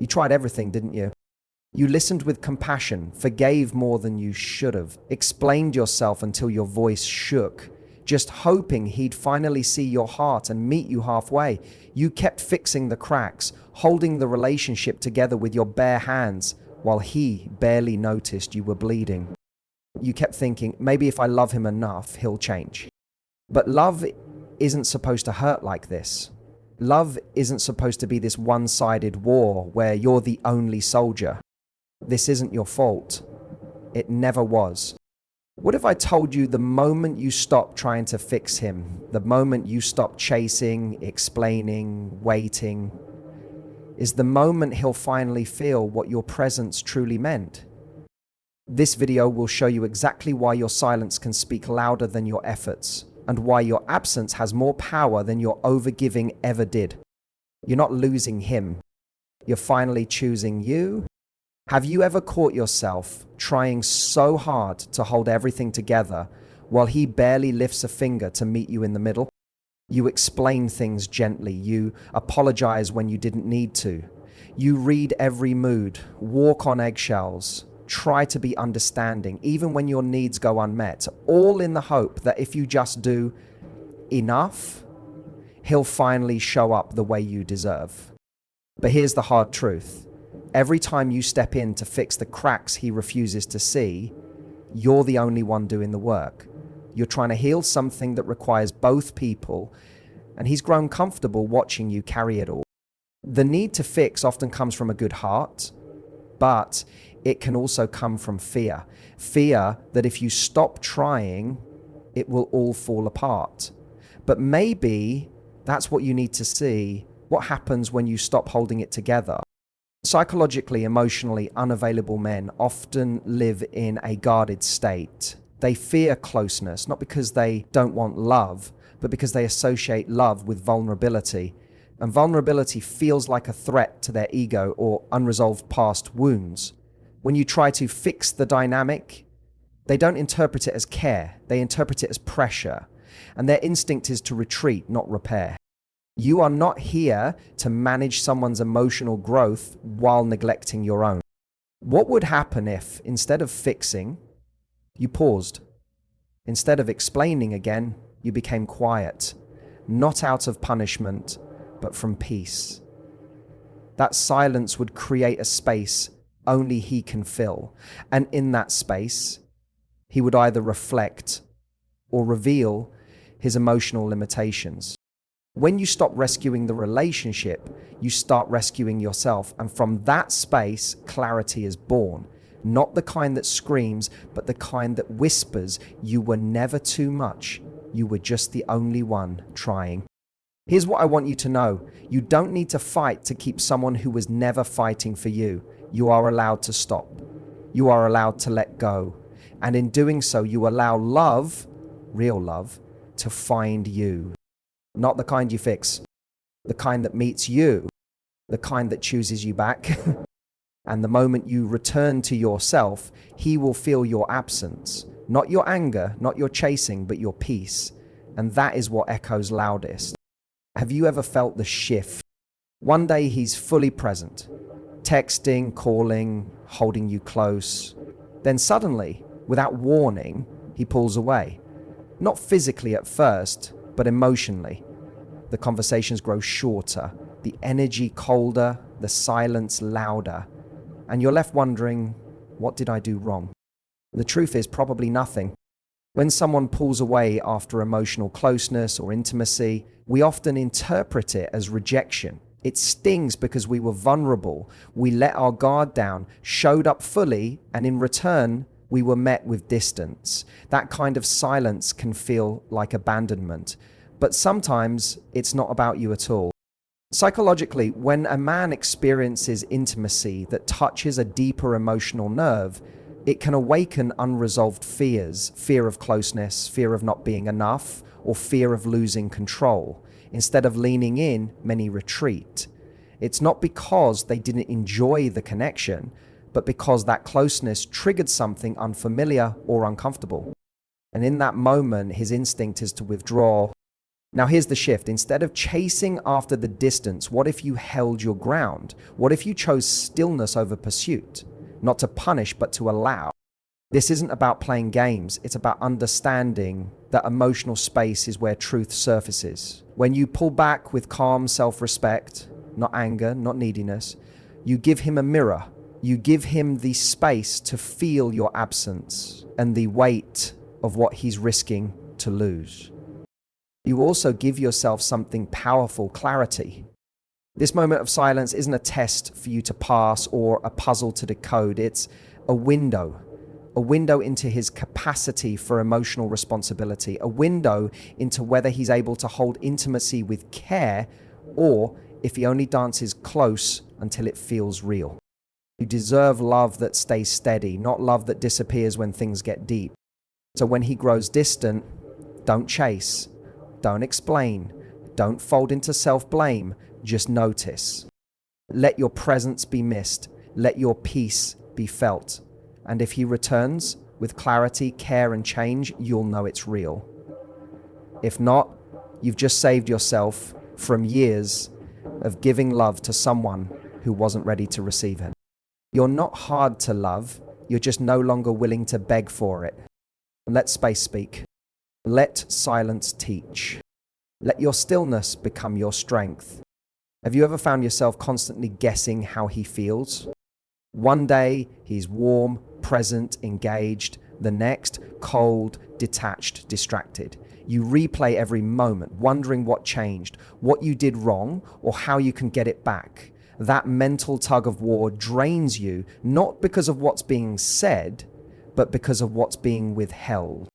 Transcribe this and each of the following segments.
You tried everything, didn't you? You listened with compassion, forgave more than you should have, explained yourself until your voice shook, just hoping he'd finally see your heart and meet you halfway. You kept fixing the cracks, holding the relationship together with your bare hands, while he barely noticed you were bleeding. You kept thinking, maybe if I love him enough, he'll change. But love isn't supposed to hurt like this. Love isn't supposed to be this one-sided war where you're the only soldier. This isn't your fault. It never was. What if I told you the moment you stop trying to fix him, the moment you stop chasing, explaining, waiting, is the moment he'll finally feel what your presence truly meant? This video will show you exactly why your silence can speak louder than your efforts, and why your absence has more power than your overgiving ever did. You're not losing him. You're finally choosing you. Have you ever caught yourself trying so hard to hold everything together while he barely lifts a finger to meet you in the middle? You explain things gently. You apologize when you didn't need to. You read every mood, walk on eggshells, try to be understanding, even when your needs go unmet, all in the hope that if you just do enough, he'll finally show up the way you deserve. But here's the hard truth. Every time you step in to fix the cracks he refuses to see, you're the only one doing the work. You're trying to heal something that requires both people, and he's grown comfortable watching you carry it all. The need to fix often comes from a good heart, but it can also come from fear. Fear that if you stop trying, it will all fall apart. But maybe that's what you need to see. What happens when you stop holding it together? Psychologically, emotionally unavailable men often live in a guarded state. They fear closeness, not because they don't want love, but because they associate love with vulnerability. And vulnerability feels like a threat to their ego or unresolved past wounds. When you try to fix the dynamic, they don't interpret it as care, they interpret it as pressure. And their instinct is to retreat, not repair. You are not here to manage someone's emotional growth while neglecting your own. What would happen if, instead of fixing, you paused? Instead of explaining again, you became quiet, not out of punishment, but from peace. That silence would create a space only he can fill. And in that space, he would either reflect or reveal his emotional limitations. When you stop rescuing the relationship, you start rescuing yourself. And from that space, clarity is born. Not the kind that screams, but the kind that whispers, you were never too much. You were just the only one trying. Here's what I want you to know. You don't need to fight to keep someone who was never fighting for you. You are allowed to stop. You are allowed to let go. And in doing so, you allow love, real love, to find you. Not the kind you fix, the kind that meets you, the kind that chooses you back. And the moment you return to yourself, he will feel your absence, not your anger, not your chasing, but your peace. And that is what echoes loudest. Have you ever felt the shift? One day he's fully present, texting, calling, holding you close. Then suddenly, without warning, he pulls away. Not physically at first, but emotionally. The conversations grow shorter, the energy colder, the silence louder, and you're left wondering, what did I do wrong? The truth is probably nothing. When someone pulls away after emotional closeness or intimacy, we often interpret it as rejection. It stings because we were vulnerable, we let our guard down, showed up fully, and in return, we were met with distance. That kind of silence can feel like abandonment. But sometimes it's not about you at all. Psychologically, when a man experiences intimacy that touches a deeper emotional nerve, it can awaken unresolved fears, fear of closeness, fear of not being enough, or fear of losing control. Instead of leaning in, many retreat. It's not because they didn't enjoy the connection, but because that closeness triggered something unfamiliar or uncomfortable. And in that moment, his instinct is to withdraw, Now, here's the shift. Instead of chasing after the distance, what if you held your ground? What if you chose stillness over pursuit? Not to punish, but to allow. This isn't about playing games. It's about understanding that emotional space is where truth surfaces. When you pull back with calm self-respect, not anger, not neediness, you give him a mirror. You give him the space to feel your absence and the weight of what he's risking to lose. You also give yourself something powerful, clarity. This moment of silence isn't a test for you to pass or a puzzle to decode. It's a window into his capacity for emotional responsibility, a window into whether he's able to hold intimacy with care or if he only dances close until it feels real. You deserve love that stays steady, not love that disappears when things get deep. So when he grows distant, don't chase. Don't explain. Don't fold into self-blame. Just notice. Let your presence be missed. Let your peace be felt. And if he returns with clarity, care, and change, you'll know it's real. If not, you've just saved yourself from years of giving love to someone who wasn't ready to receive it. You're not hard to love. You're just no longer willing to beg for it. Let space speak. Let silence teach. Let your stillness become your strength. Have you ever found yourself constantly guessing how he feels? One day, he's warm, present, engaged. The next, cold, detached, distracted. You replay every moment, wondering what changed, what you did wrong, or how you can get it back. That mental tug of war drains you, not because of what's being said, but because of what's being withheld.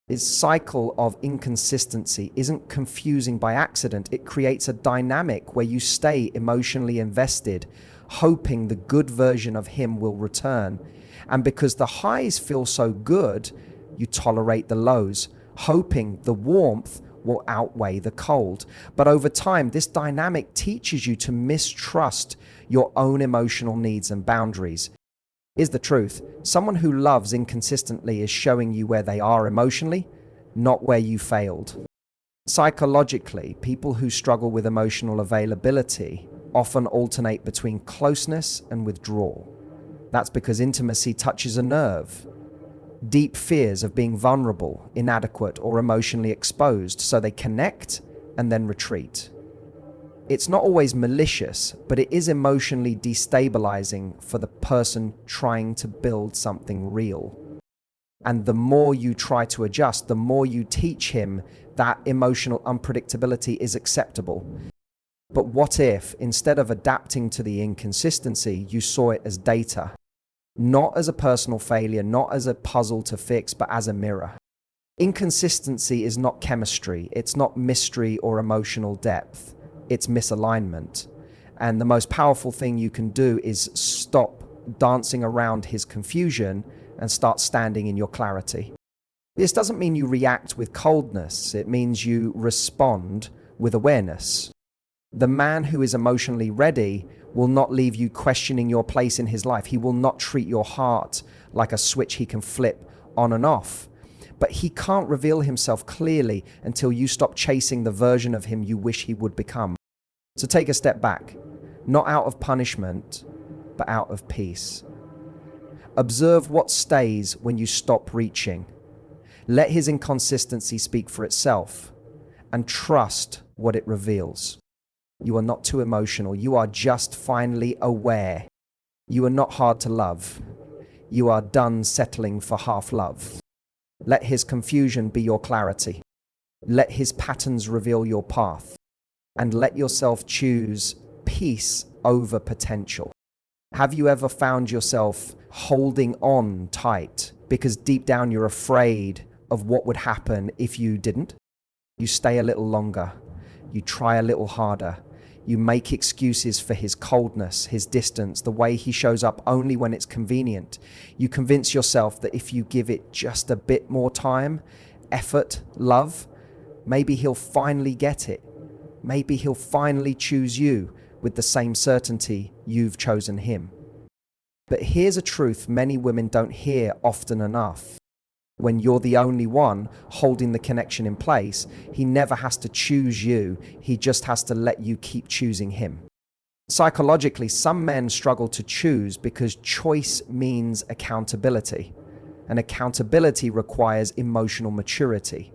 This cycle of inconsistency isn't confusing by accident. It creates a dynamic where you stay emotionally invested, hoping the good version of him will return. And because the highs feel so good, you tolerate the lows, hoping the warmth will outweigh the cold. But over time, this dynamic teaches you to mistrust your own emotional needs and boundaries. Here's the truth. Someone who loves inconsistently is showing you where they are emotionally, not where you failed. Psychologically, people who struggle with emotional availability often alternate between closeness and withdrawal. That's because intimacy touches a nerve. Deep fears of being vulnerable, inadequate, or emotionally exposed, so they connect and then retreat. It's not always malicious, but it is emotionally destabilizing for the person trying to build something real. And the more you try to adjust, the more you teach him that emotional unpredictability is acceptable. But what if, instead of adapting to the inconsistency, you saw it as data? Not as a personal failure, not as a puzzle to fix, but as a mirror. Inconsistency is not chemistry. It's not mystery or emotional depth. It's misalignment. And the most powerful thing you can do is stop dancing around his confusion and start standing in your clarity. This doesn't mean you react with coldness. It means you respond with awareness. The man who is emotionally ready will not leave you questioning your place in his life. He will not treat your heart like a switch he can flip on and off. But he can't reveal himself clearly until you stop chasing the version of him you wish he would become. So take a step back, not out of punishment, but out of peace. Observe what stays when you stop reaching. Let his inconsistency speak for itself, and trust what it reveals. You are not too emotional. You are just finally aware. You are not hard to love. You are done settling for half love. Let his confusion be your clarity. Let his patterns reveal your path. And let yourself choose peace over potential. Have you ever found yourself holding on tight because deep down you're afraid of what would happen if you didn't? You stay a little longer. You try a little harder. You make excuses for his coldness, his distance, the way he shows up only when it's convenient. You convince yourself that if you give it just a bit more time, effort, love, maybe he'll finally get it. Maybe he'll finally choose you with the same certainty you've chosen him. But here's a truth many women don't hear often enough. When you're the only one holding the connection in place, he never has to choose you. He just has to let you keep choosing him. Psychologically, some men struggle to choose because choice means accountability, and accountability requires emotional maturity,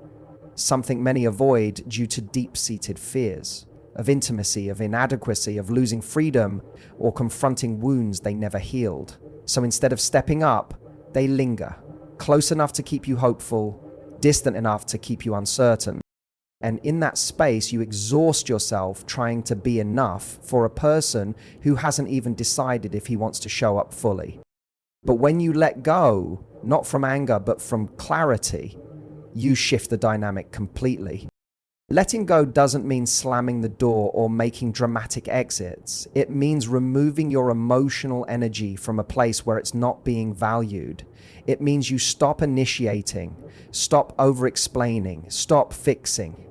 something many avoid due to deep-seated fears of intimacy, of inadequacy, of losing freedom, or confronting wounds they never healed. So instead of stepping up, they linger, close enough to keep you hopeful, distant enough to keep you uncertain. And in that space, you exhaust yourself trying to be enough for a person who hasn't even decided if he wants to show up fully. But when you let go, not from anger, but from clarity, you shift the dynamic completely. Letting go doesn't mean slamming the door or making dramatic exits. It means removing your emotional energy from a place where it's not being valued. It means you stop initiating, stop over-explaining, stop fixing.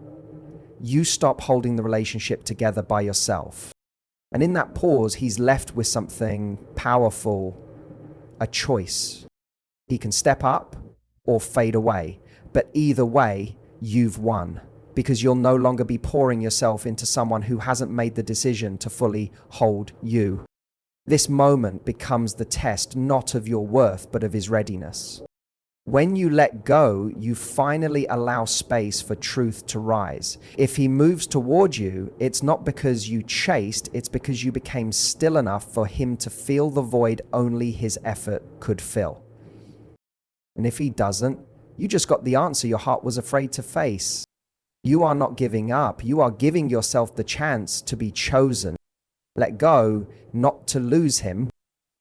You stop holding the relationship together by yourself. And in that pause, he's left with something powerful, a choice. He can step up or fade away, but either way, you've won. Because you'll no longer be pouring yourself into someone who hasn't made the decision to fully hold you. This moment becomes the test not of your worth, but of his readiness. When you let go, you finally allow space for truth to rise. If he moves toward you, it's not because you chased, it's because you became still enough for him to feel the void only his effort could fill. And if he doesn't, you just got the answer your heart was afraid to face. You are not giving up. You are giving yourself the chance to be chosen. Let go, not to lose him,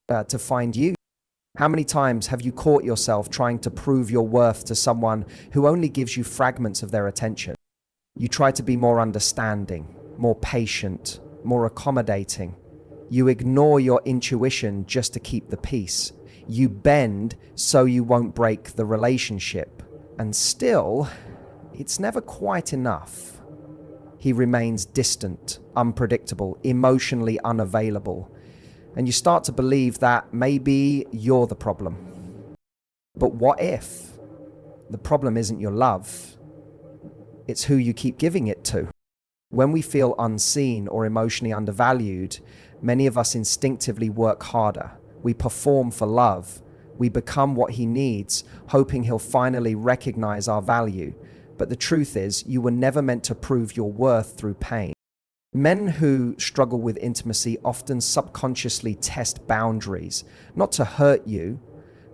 to find you. How many times have you caught yourself trying to prove your worth to someone who only gives you fragments of their attention? You try to be more understanding, more patient, more accommodating. You ignore your intuition just to keep the peace. You bend so you won't break the relationship. And still, it's never quite enough. He remains distant, unpredictable, emotionally unavailable. And you start to believe that maybe you're the problem. But what if the problem isn't your love? It's who you keep giving it to. When we feel unseen or emotionally undervalued, many of us instinctively work harder. We perform for love. We become what he needs, hoping he'll finally recognize our value. But the truth is, you were never meant to prove your worth through pain. Men who struggle with intimacy often subconsciously test boundaries, not to hurt you,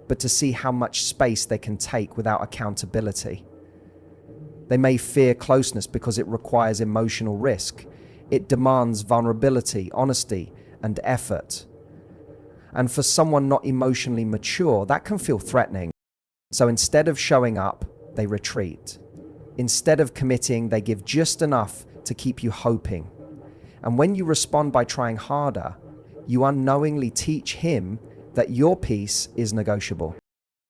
but to see how much space they can take without accountability. They may fear closeness because it requires emotional risk. It demands vulnerability, honesty, and effort. And for someone not emotionally mature, that can feel threatening. So instead of showing up, they retreat. Instead of committing, they give just enough to keep you hoping. And when you respond by trying harder, you unknowingly teach him that your peace is negotiable.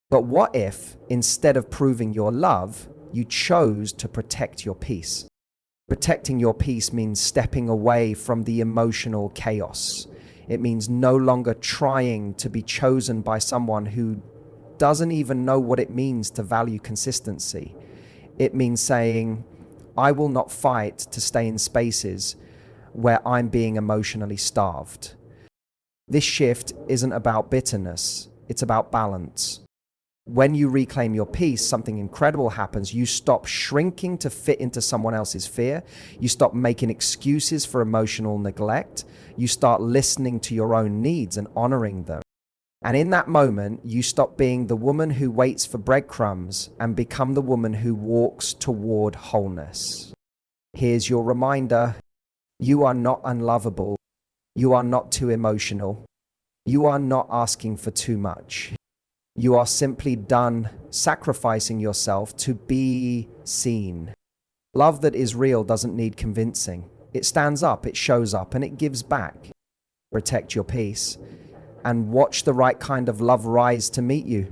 But what if, instead of proving your love, you chose to protect your peace? Protecting your peace means stepping away from the emotional chaos. It means no longer trying to be chosen by someone who doesn't even know what it means to value consistency. It means saying, I will not fight to stay in spaces where I'm being emotionally starved. This shift isn't about bitterness, it's about balance. When you reclaim your peace, something incredible happens. You stop shrinking to fit into someone else's fear. You stop making excuses for emotional neglect. You start listening to your own needs and honoring them. And in that moment, you stop being the woman who waits for breadcrumbs and become the woman who walks toward wholeness. Here's your reminder. You are not unlovable. You are not too emotional. You are not asking for too much. You are simply done sacrificing yourself to be seen. Love that is real doesn't need convincing. It stands up, it shows up, and it gives back. Protect your peace and watch the right kind of love rise to meet you.